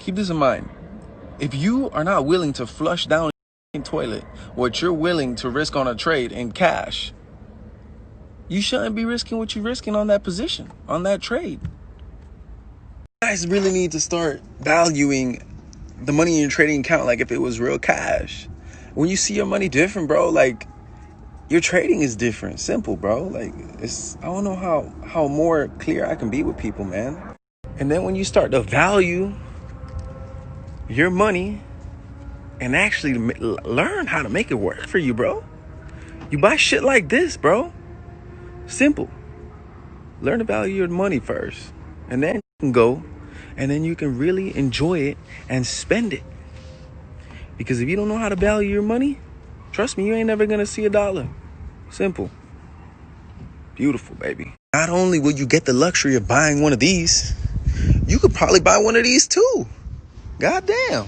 keep this in mind. If you are not willing to flush down your toilet what you're willing to risk on a trade in cash, you shouldn't be risking what you're risking on that position, on that trade. You guys really need to start valuing the money in your trading account like if it was real cash. When you see your money different, bro, like your trading is different. Simple, bro. Like I don't know how more clear I can be with people, man. And then when you start to value your money and actually learn how to make it work for you, bro, you buy shit like this, bro. Simple. Learn to value your money first, and then you can go, and then you can really enjoy it and spend it. Because if you don't know how to value your money, trust me, you ain't never gonna see a dollar. Simple. Beautiful, baby. Not only will you get the luxury of buying one of these, you could probably buy one of these too. God damn.